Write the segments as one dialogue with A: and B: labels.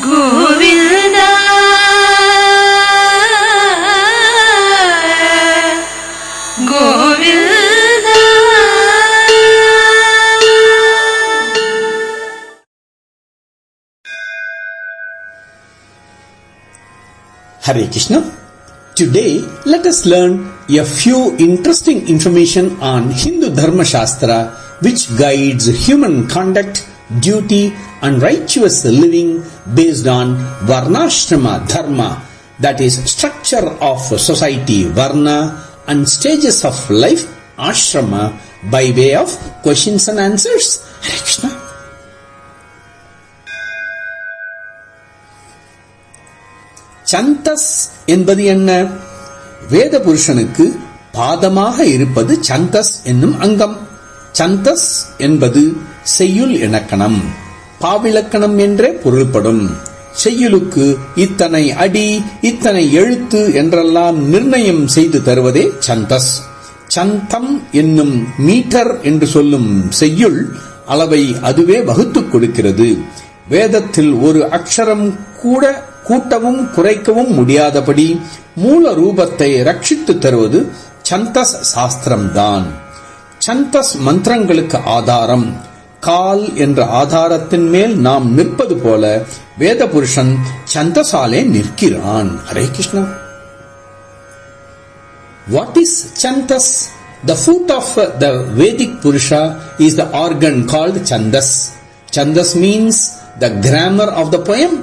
A: Govinda Govinda
B: Hare Krishna. Today let us learn a few interesting information on Hindu Dharma Shastra which guides human conduct, duty and righteous living based on Varnashrama Dharma, that is structure of society Varna and stages of life Ashrama, by way of questions and answers. Hare Krishna. சந்தஸ் என்பது என்ன? வேத புருஷனுக்கு பாதமாக இருப்பது சந்தஸ் என்னும் அங்கம். சந்தஸ் என்பது செய்யுள் இலக்கணம், பாவிலக்கணம் என்றே பொருள்படும். செய்யுளுக்கு இத்தனை அடி, இத்தனை எழுத்து என்றெல்லாம் நிர்ணயம் செய்து தருவதே சந்தஸ். சந்தம் என்னும் மீட்டர் என்று சொல்லும் செய்யுள் அளவை அதுவே வகுத்துக் கொடுக்கிறது. வேதத்தில் ஒரு அக்ஷரம் கூட கூட்டவும் குறைக்கவும் முடியாதபடி மூல ரூபத்தை ரட்சித்து தருவது சந்தஸ் சாஸ்திரம்தான். சந்தஸ் மந்திரங்களுக்கு ஆதாரம். கால் என்ற ஆதாரத்தின் மேல் நாம் நிற்பது போல வேத புருஷன் சந்தசாலே நிற்கிறான். Hare Krishna. What is Chandas? The foot of the Vedic Purusha is the organ called Chandas. Chandas means the grammar of the poem.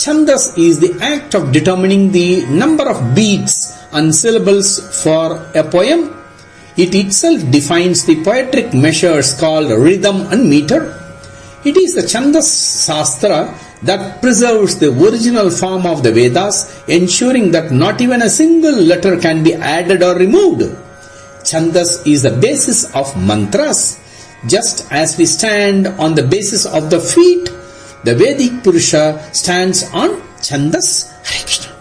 B: Chandas is the act of determining the number of beats and syllables for a poem. It itself defines the poetic measures called rhythm and meter. It is the Chandas Shastra that preserves the original form of the Vedas, ensuring that not even a single letter can be added or removed. Chandas is the basis of mantras. Just as we stand on the basis of the feet, the Vedic Purusha stands on Chandas. Hare Krishna.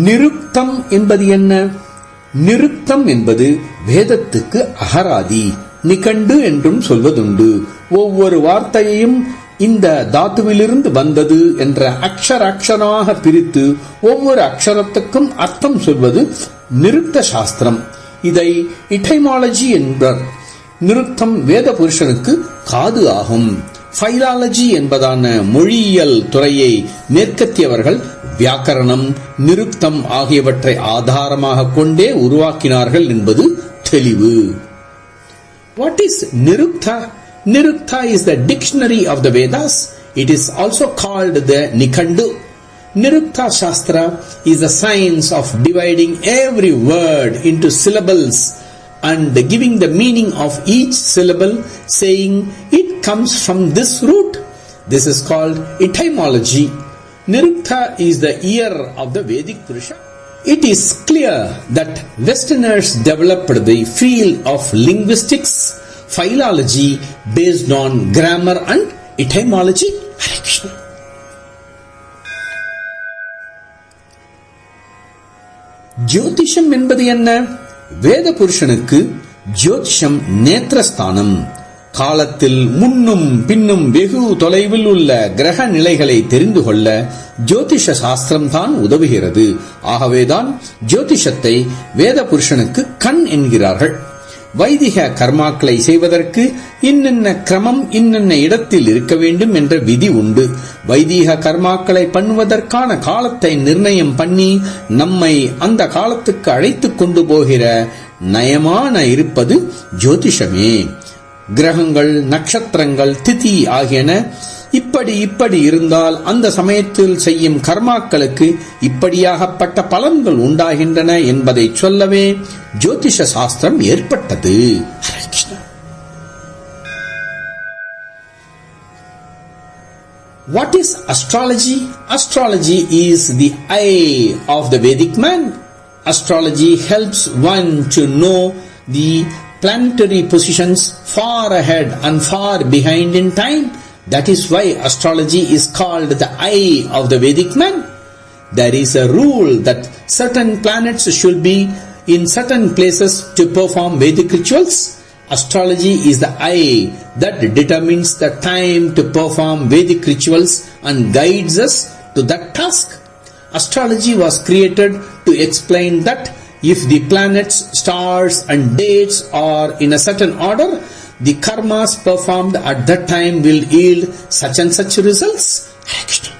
B: நிருக்தம் என்பது என்ன? நிருக்தம் என்பது வேதத்துக்கு அகராதி, நிகண்டு என்றும் சொல்வதுண்டு. ஒவ்வொரு வார்த்தையையும் இந்த தாத்துவிலிருந்து வந்தது என்ற அக்ஷராக பிரித்து ஒவ்வொரு அக்ஷரத்துக்கும் அர்த்தம் சொல்வது நிருக்த சாஸ்திரம். இதை இடைமாலஜி என்பர். நிருக்தம் வேத புருஷனுக்கு காது ஆகும். பைலாலஜி என்பதான மொழியியல் துறையை மேற்கத்தியவர்கள் வியாக்கரணம், நிருக்தம் ஆகியவற்றை ஆதாரமாக கொண்டே உருவாக்கினார்கள் என்பது தெளிவு. What is Nirukta? Nirukta is the dictionary of the Vedas. It is also called the Nikandu. Nirukta Shastra is the science of dividing every word into syllables and giving the meaning of each syllable, saying it comes from this root. This is called etymology. Nirukta is the ear of the Vedic Purusha. It is clear that Westerners developed the field of linguistics, philology based on grammar and etymology. Hare Krishna. ஜோதிஷம் என்பது என்ன? வேத புருஷனுக்கு ஜோதிஷம் நேத்திரஸ்தானம். காலத்தில் முன்னும் பின்னும் வெகு தொலைவில் உள்ள கிரக நிலைகளை தெரிந்து கொள்ள ஜோதிஷ சாஸ்திரம் தான் உதவுகிறது. ஆகவேதான் ஜோதிஷத்தை வேத புருஷனுக்கு கண் என்கிறார்கள். வைதிக கர்மாக்களை செய்வதற்கு இன்னென்ன கிரமம் இன்னென்ன இடத்தில் இருக்க வேண்டும் என்ற விதி உண்டு. வைதிக கர்மாக்களை பண்ணுவதற்கான காலத்தை நிர்ணயம் பண்ணி நம்மை அந்த காலத்துக்கு அழைத்துக் கொண்டு போகிற நயமான இருப்பது ஜோதிஷமே. கிரகங்கள், நட்சத்திரங்கள், திதி ஆகியன இப்படி இருந்தால் அந்த சமயத்தில் செய்யும் கர்மாக்களுக்கு இப்படியாகப்பட்ட பலன்கள் உண்டாகின்றன என்பதை சொல்லவே ஜோதிஷ சாஸ்திரம் ஏற்பட்டது. Hare Krishna. What is astrology? Astrology is the eye of the Vedic man. Astrology helps one to know the planetary positions far ahead and far behind in time. That is why astrology is called the eye of the Vedic man. There is a rule that certain planets should be in certain places to perform Vedic rituals. Astrology is the eye that determines the time to perform Vedic rituals and guides us to that task. Astrology was created to explain that if the planets, stars and dates are in a certain order, the karmas performed at that time will yield such and such results. Hare Krishna.